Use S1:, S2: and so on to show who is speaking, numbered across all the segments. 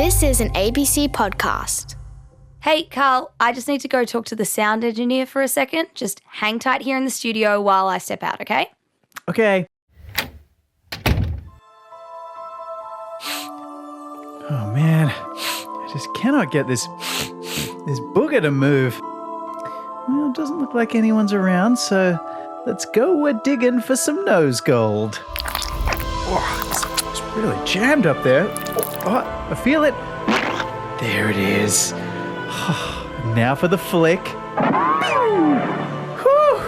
S1: This is an ABC podcast.
S2: Hey, Carl, I just need to go talk to the sound engineer for a second. Just hang tight here in the studio while I step out, okay?
S3: Okay. Oh man, I just cannot get this booger to move. Well, it doesn't look like anyone's around, so let's go digging for some nose gold. Oh, it's really jammed up there. Oh, I feel it. There it is. Now for the flick. Whew,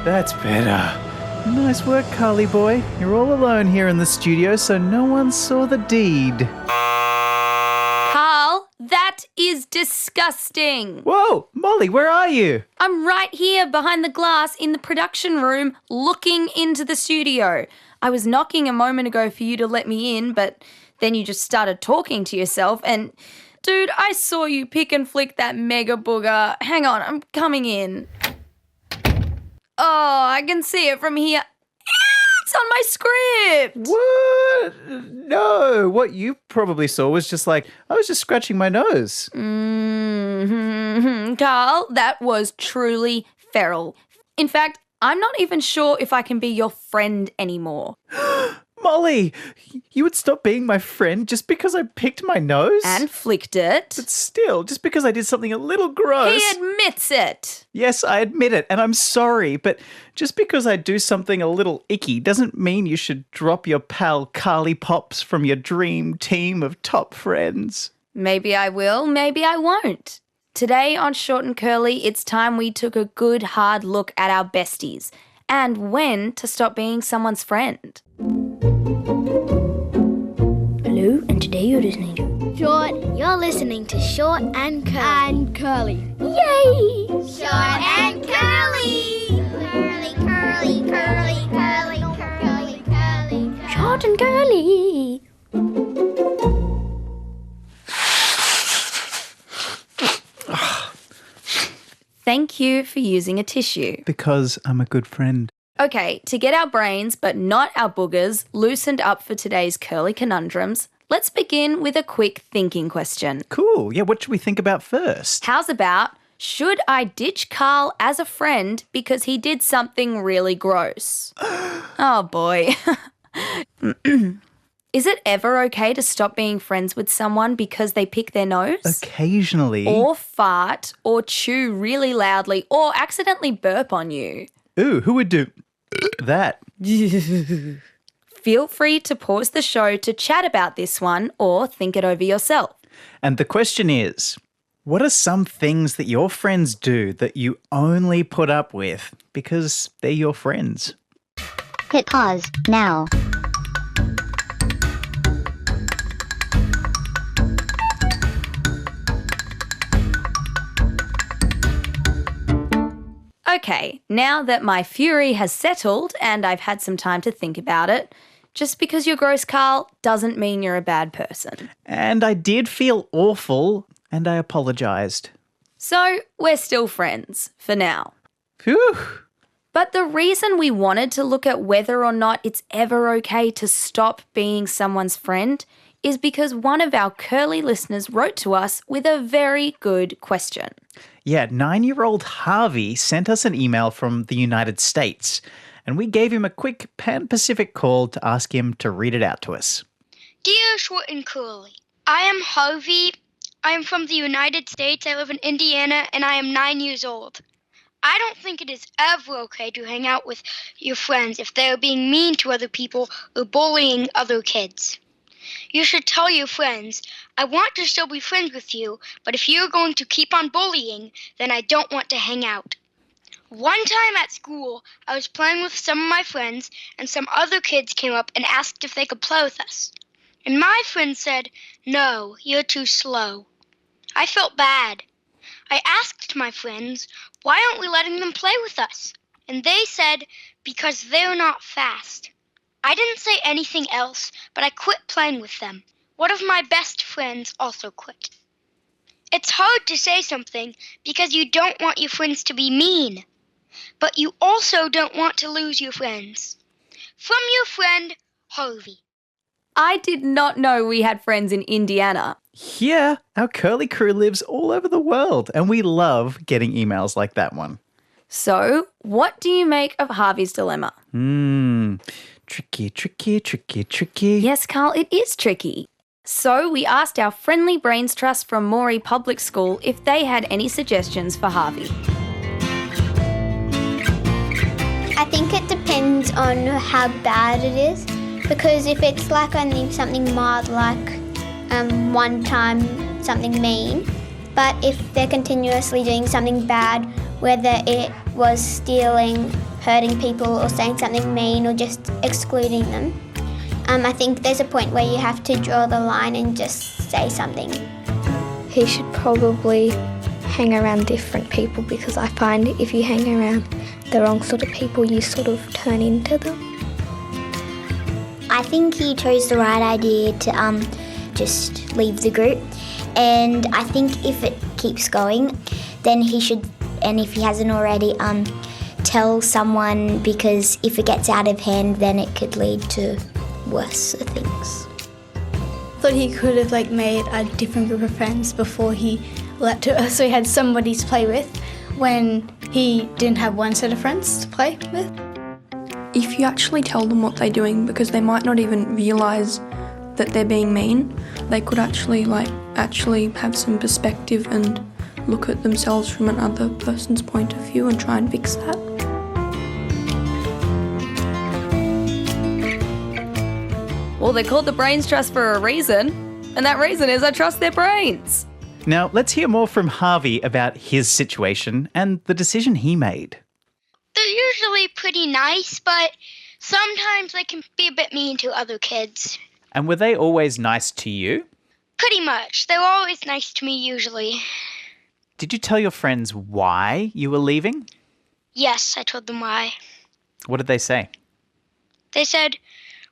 S3: that's better. Nice work, Carly boy. You're all alone here in the studio, so no one saw the deed.
S2: Carl, that is disgusting.
S3: Whoa, Molly, where are you?
S2: I'm right here behind the glass in the production room looking into the studio. I was knocking a moment ago for you to let me in, but then you just started talking to yourself and... Dude, I saw you pick and flick that mega booger. Hang on, I'm coming in. Oh, I can see it from here. It's on my script.
S3: What? No, what you probably saw was just like, I was just scratching my nose.
S2: Carl, that was truly feral. In fact, I'm not even sure if I can be your friend anymore.
S3: Molly, you would stop being my friend just because I picked my nose?
S2: And flicked it.
S3: But still, just because I did something a little gross.
S2: He admits it.
S3: Yes, I admit it, and I'm sorry, but just because I do something a little icky doesn't mean you should drop your pal Carly Pops from your dream team of top friends.
S2: Maybe I will, maybe I won't. Today on Short and Curly, it's time we took a good hard look at our besties and when to stop being someone's friend.
S4: Hello, and today you're listening to
S1: Short, you're listening to Short and Curly.
S4: Yay!
S5: Short and curly. Curly, curly, curly, curly, curly, curly.
S4: Short and Curly.
S2: Thank you for using a tissue.
S3: Because I'm a good friend.
S2: Okay, to get our brains, but not our boogers, loosened up for today's curly conundrums, let's begin with a quick thinking question.
S3: Cool. Yeah, what should we think about first?
S2: How's about, should I ditch Carl as a friend because he did something really gross? Oh boy. Is it ever okay to stop being friends with someone because they pick their nose?
S3: Occasionally.
S2: Or fart, or chew really loudly, or accidentally burp on you?
S3: Ooh, who would do that?
S2: Feel free to pause the show to chat about this one or think it over yourself.
S3: And the question is, what are some things that your friends do that you only put up with because they're your friends?
S6: Hit pause now.
S2: Okay, now that my fury has settled and I've had some time to think about it, just because you're gross, Carl, doesn't mean you're a bad person.
S3: And I did feel awful, and I apologised.
S2: So we're still friends, for now.
S3: Phew.
S2: But the reason we wanted to look at whether or not it's ever okay to stop being someone's friend is because one of our curly listeners wrote to us with a very good question.
S3: Yeah, 9-year-old Harvey sent us an email from the United States, and we gave him a quick Pan-Pacific call to ask him to read it out to us.
S5: Dear Short and Curly, I am Harvey. I am from the United States. I live in Indiana, and I am 9 years old. I don't think it is ever okay to hang out with your friends if they are being mean to other people or bullying other kids. You should tell your friends, I want to still be friends with you, but if you're going to keep on bullying, then I don't want to hang out. One time at school, I was playing with some of my friends, and some other kids came up and asked if they could play with us. And my friend said, no, you're too slow. I felt bad. I asked my friends, why aren't we letting them play with us? And they said, because they're not fast. I didn't say anything else, but I quit playing with them. One of my best friends also quit. It's hard to say something because you don't want your friends to be mean, but you also don't want to lose your friends. From your friend, Harvey.
S2: I did not know we had friends in Indiana.
S3: Yeah, our curly crew lives all over the world, and we love getting emails like that one.
S2: So, what do you make of Harvey's dilemma?
S3: Tricky.
S2: Yes, Carl, it is tricky. So, we asked our friendly Brains Trust from Moree Public School if they had any suggestions for Harvey.
S7: I think it depends on how bad it is, because if it's like only something mild, like one time something mean, but if they're continuously doing something bad, whether it was stealing, hurting people or saying something mean or just excluding them, I think there's a point where you have to draw the line and just say something.
S4: He should probably hang around different people, because I find if you hang around the wrong sort of people, you sort of turn into them.
S6: I think he chose the right idea to just leave the group. And I think if it keeps going, then he should, and if he hasn't already, tell someone, because if it gets out of hand, then it could lead to worse things.
S8: Thought he could have made a different group of friends before he left to, so he had somebody to play with when he didn't have one set of friends to play with.
S9: If you actually tell them what they're doing, because they might not even realise that they're being mean, they could actually have some perspective and look at themselves from another person's point of view and try and fix that.
S2: Well, they're called the Brains Trust for a reason, and that reason is I trust their brains.
S3: Now, let's hear more from Harvey about his situation and the decision he made.
S5: They're usually pretty nice, but sometimes they can be a bit mean to other kids.
S3: And were they always nice to you?
S5: Pretty much. They were always nice to me, usually.
S3: Did you tell your friends why you were leaving?
S5: Yes, I told them why.
S3: What did they say?
S5: They said,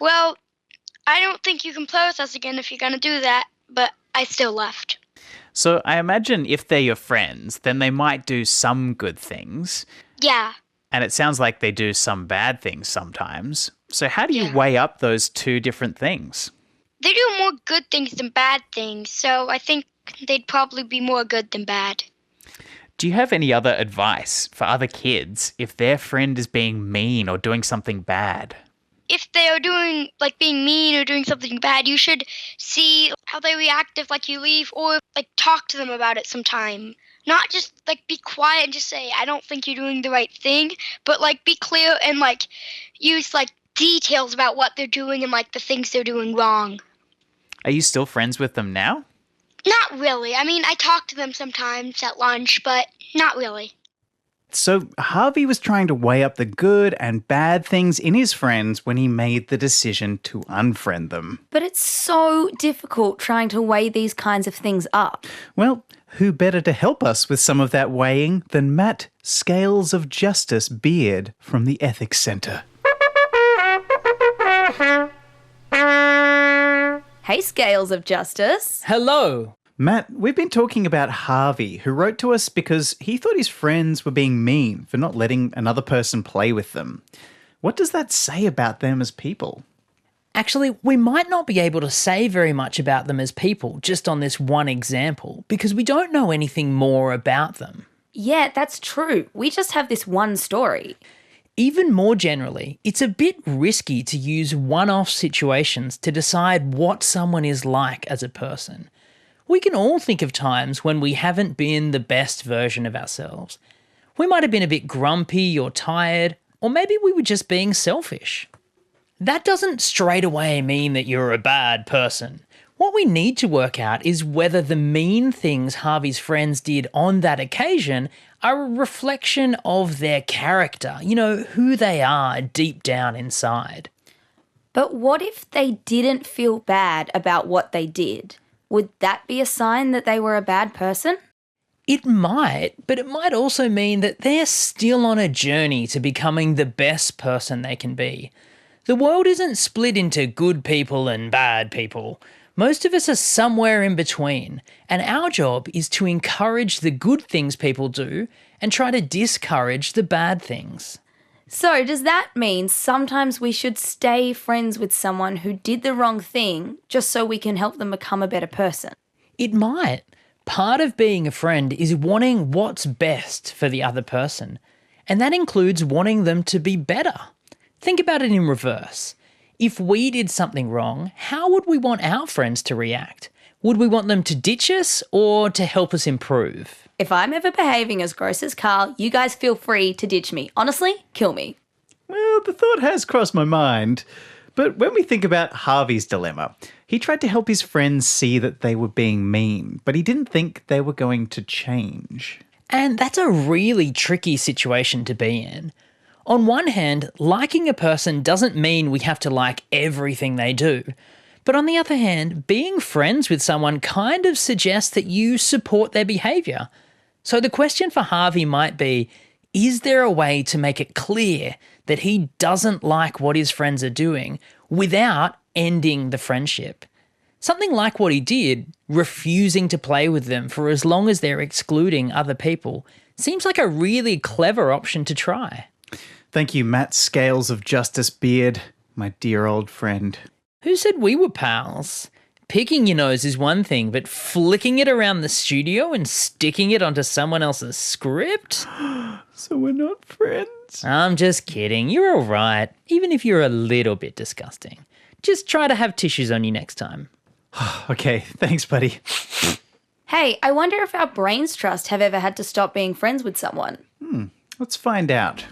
S5: well, I don't think you can play with us again if you're going to do that, but I still left.
S3: So I imagine if they're your friends, then they might do some good things.
S5: Yeah.
S3: And it sounds like they do some bad things sometimes. So how do you weigh up those two different things?
S5: They do more good things than bad things, so I think they'd probably be more good than bad.
S3: Do you have any other advice for other kids if their friend is being mean or doing something bad?
S5: If they are doing, being mean or doing something bad, you should see how they react if, you leave, or, talk to them about it sometime. Not just, be quiet and just say, I don't think you're doing the right thing, but, be clear and, use, details about what they're doing and, the things they're doing wrong.
S3: Are you still friends with them now?
S5: Not really. I mean, I talk to them sometimes at lunch, but not really.
S3: So Harvey was trying to weigh up the good and bad things in his friends when he made the decision to unfriend them.
S2: But it's so difficult trying to weigh these kinds of things up.
S3: Well, who better to help us with some of that weighing than Matt Scales of Justice Beard from the Ethics Centre?
S2: Hey, Scales of Justice.
S10: Hello.
S3: Matt, we've been talking about Harvey, who wrote to us because he thought his friends were being mean for not letting another person play with them. What does that say about them as people?
S10: Actually, we might not be able to say very much about them as people just on this one example, because we don't know anything more about them.
S2: Yeah, that's true. We just have this one story.
S10: Even more generally, it's a bit risky to use one-off situations to decide what someone is like as a person. We can all think of times when we haven't been the best version of ourselves. We might have been a bit grumpy or tired, or maybe we were just being selfish. That doesn't straight away mean that you're a bad person. What we need to work out is whether the mean things Harvey's friends did on that occasion are a reflection of their character, who they are deep down inside.
S2: But what if they didn't feel bad about what they did? Would that be a sign that they were a bad person?
S10: It might, but it might also mean that they're still on a journey to becoming the best person they can be. The world isn't split into good people and bad people. Most of us are somewhere in between, and our job is to encourage the good things people do and try to discourage the bad things.
S2: So does that mean sometimes we should stay friends with someone who did the wrong thing just so we can help them become a better person?
S10: It might. Part of being a friend is wanting what's best for the other person, and that includes wanting them to be better. Think about it in reverse. If we did something wrong, how would we want our friends to react? Would we want them to ditch us or to help us improve?
S2: If I'm ever behaving as gross as Carl, you guys feel free to ditch me. Honestly, kill me.
S3: Well, the thought has crossed my mind. But when we think about Harvey's dilemma, he tried to help his friends see that they were being mean, but he didn't think they were going to change.
S10: And that's a really tricky situation to be in. On one hand, liking a person doesn't mean we have to like everything they do. But on the other hand, being friends with someone kind of suggests that you support their behaviour. So the question for Harvey might be, is there a way to make it clear that he doesn't like what his friends are doing without ending the friendship? Something like what he did, refusing to play with them for as long as they're excluding other people, seems like a really clever option to try.
S3: Thank you, Matt Scales of Justice Beard, my dear old friend.
S10: Who said we were pals? Picking your nose is one thing, but flicking it around the studio and sticking it onto someone else's script?
S3: So we're not friends?
S10: I'm just kidding. You're all right, even if you're a little bit disgusting. Just try to have tissues on you next time.
S3: Okay, thanks, buddy.
S2: Hey, I wonder if our brains trust have ever had to stop being friends with someone.
S3: Let's find out.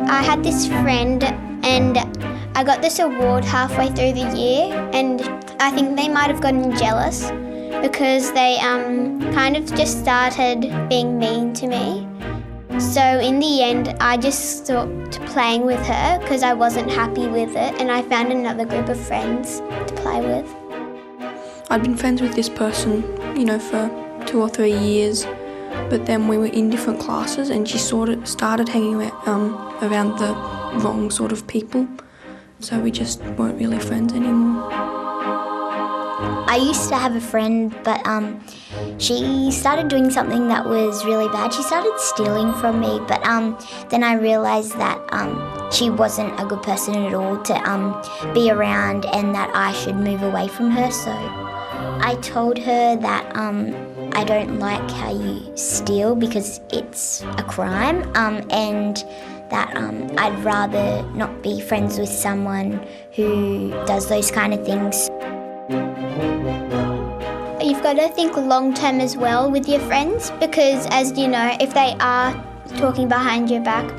S7: I had this friend and I got this award halfway through the year, and I think they might have gotten jealous because they kind of just started being mean to me. So in the end, I just stopped playing with her because I wasn't happy with it, and I found another group of friends to play with.
S9: I'd been friends with this person, for 2 or 3 years, but then we were in different classes and she sort of started hanging around the wrong sort of people, so we just weren't really friends anymore.
S6: I used to have a friend, but she started doing something that was really bad. She started stealing from me, but then I realised that she wasn't a good person at all to be around and that I should move away from her. So I told her that I don't like how you steal because it's a crime, and that I'd rather not be friends with someone who does those kind of things.
S7: You've got to think long term as well with your friends, because as you know, if they are talking behind your back,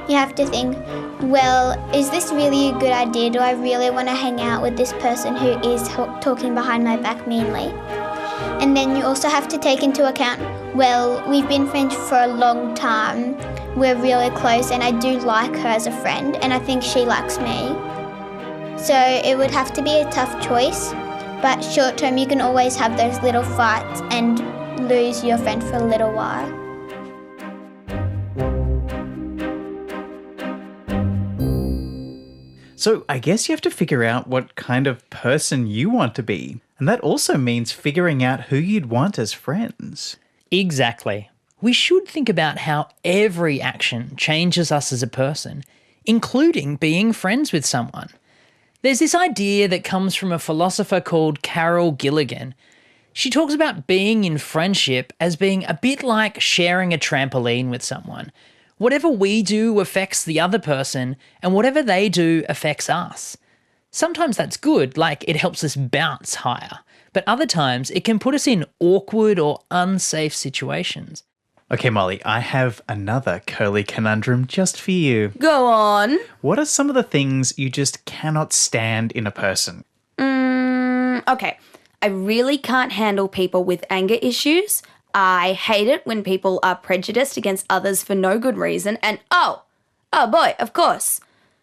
S7: you have to think, well, is this really a good idea? Do I really want to hang out with this person who is talking behind my back meanly? And then you also have to take into account, well, we've been friends for a long time, we're really close, and I do like her as a friend, and I think she likes me. So it would have to be a tough choice, but short term you can always have those little fights and lose your friend for a little while.
S3: So I guess you have to figure out what kind of person you want to be. And that also means figuring out who you'd want as friends.
S10: Exactly. We should think about how every action changes us as a person, including being friends with someone. There's this idea that comes from a philosopher called Carol Gilligan. She talks about being in friendship as being a bit like sharing a trampoline with someone. Whatever we do affects the other person, and whatever they do affects us. Sometimes that's good, like it helps us bounce higher, but other times it can put us in awkward or unsafe situations.
S3: Okay, Molly, I have another curly conundrum just for you.
S2: Go on.
S3: What are some of the things you just cannot stand in a person?
S2: Okay. I really can't handle people with anger issues. I hate it when people are prejudiced against others for no good reason. And oh boy, of course,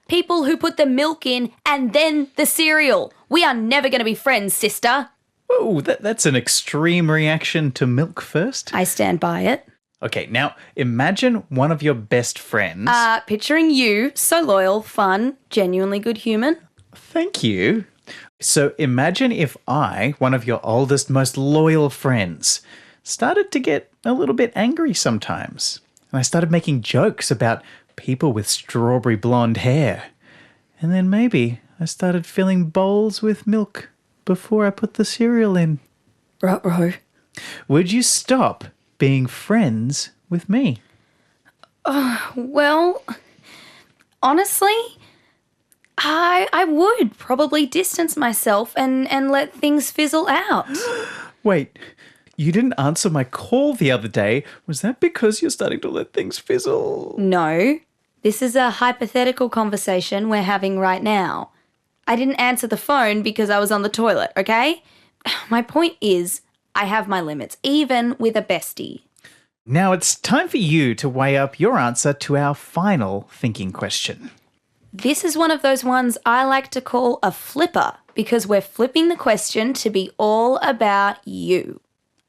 S2: people who put the milk in and then the cereal. We are never going to be friends, sister.
S3: Whoa, that's an extreme reaction to milk first.
S2: I stand by it.
S3: Okay, now imagine one of your best friends.
S2: Picturing you, so loyal, fun, genuinely good human.
S3: Thank you. So imagine if I, one of your oldest, most loyal friends, started to get a little bit angry sometimes. And I started making jokes about people with strawberry blonde hair. And then maybe I started filling bowls with milk before I put the cereal in.
S2: Ruh-roh.
S3: Would you stop being friends with me?
S2: Well, honestly, I would probably distance myself and let things fizzle out.
S3: Wait, you didn't answer my call the other day. Was that because you're starting to let things fizzle?
S2: No, this is a hypothetical conversation we're having right now. I didn't answer the phone because I was on the toilet, okay? My point is, I have my limits, even with a bestie.
S3: Now it's time for you to weigh up your answer to our final thinking question.
S2: This is one of those ones I like to call a flipper because we're flipping the question to be all about you.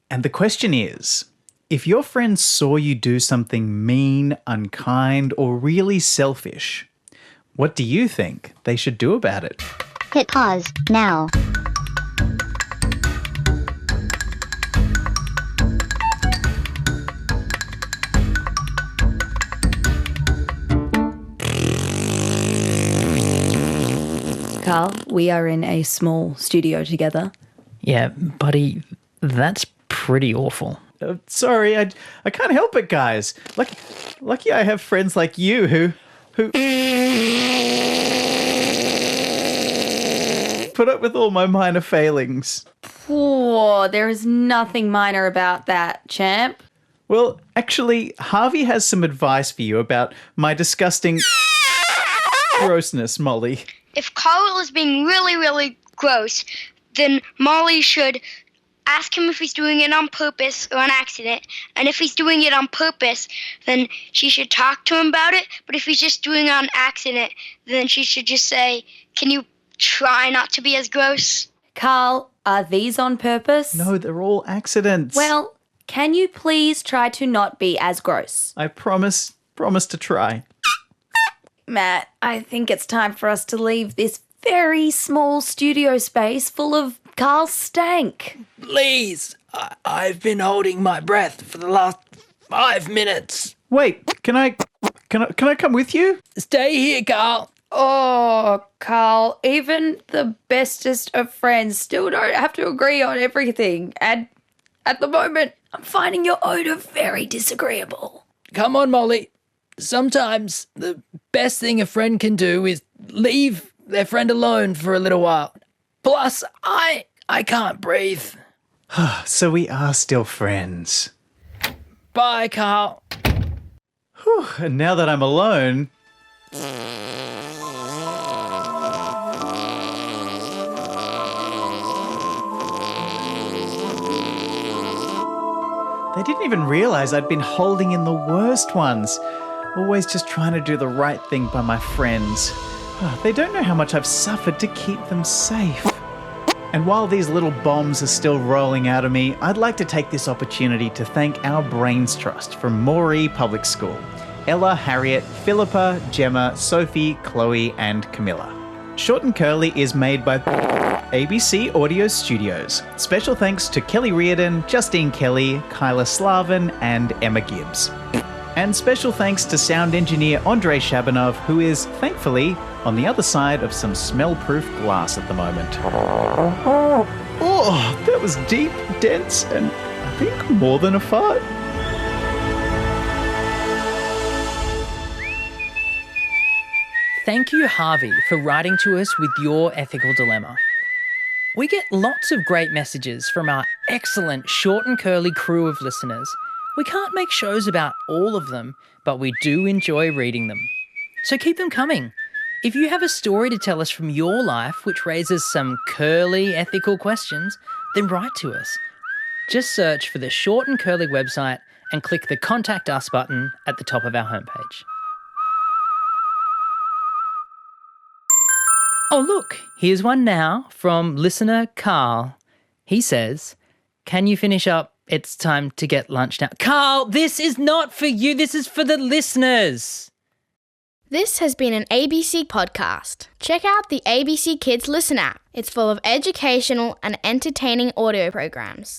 S3: And the question is, if your friends saw you do something mean, unkind, or really selfish, what do you think they should do about it?
S6: Hit pause now.
S2: Carl, we are in a small studio together.
S10: Yeah, buddy, that's pretty awful.
S3: Sorry, I can't help it, guys. Lucky I have friends like you who put up with all my minor failings.
S2: Oh, there is nothing minor about that, champ.
S3: Well, actually, Harvey has some advice for you about my disgusting grossness, Molly.
S5: If Carl is being really, really gross, then Molly should ask him if he's doing it on purpose or an accident. And if he's doing it on purpose, then she should talk to him about it. But if he's just doing it on accident, then she should just say, can you try not to be as gross?
S2: Carl, are these on purpose?
S3: No, they're all accidents.
S2: Well, can you please try to not be as gross?
S3: I promise to try.
S2: Matt, I think it's time for us to leave this very small studio space full of Carl stank.
S10: Please, I've been holding my breath for the last 5 minutes.
S3: Wait, can I come with you?
S10: Stay here, Carl.
S2: Oh, Carl, even the bestest of friends still don't have to agree on everything. And at the moment, I'm finding your odour very disagreeable.
S10: Come on, Molly. Sometimes the best thing a friend can do is leave their friend alone for a little while. Plus, I can't breathe.
S3: So we are still friends.
S10: Bye, Carl.
S3: Whew, and now that I'm alone... They didn't even realise I'd been holding in the worst ones. Always just trying to do the right thing by my friends. They don't know how much I've suffered to keep them safe. And while these little bombs are still rolling out of me, I'd like to take this opportunity to thank our Brains Trust from Moree Public School. Ella, Harriet, Philippa, Gemma, Sophie, Chloe and Camilla. Short and Curly is made by ABC Audio Studios. Special thanks to Kelly Reardon, Justine Kelly, Kyla Slavin and Emma Gibbs. And special thanks to sound engineer Andrei Shabanov, who is, thankfully, on the other side of some smell-proof glass at the moment. Oh, that was deep, dense, and I think more than a fart.
S10: Thank you, Harvey, for writing to us with your ethical dilemma. We get lots of great messages from our excellent Short and Curly crew of listeners. We can't make shows about all of them, but we do enjoy reading them. So keep them coming. If you have a story to tell us from your life which raises some curly ethical questions, then write to us. Just search for the Short and Curly website and click the Contact Us button at the top of our homepage. Oh look, here's one now from listener Carl. He says, can you finish up? It's time to get lunch now. Carl, this is not for you. This is for the listeners.
S1: This has been an ABC podcast. Check out the ABC Kids Listen app. It's full of educational and entertaining audio programs.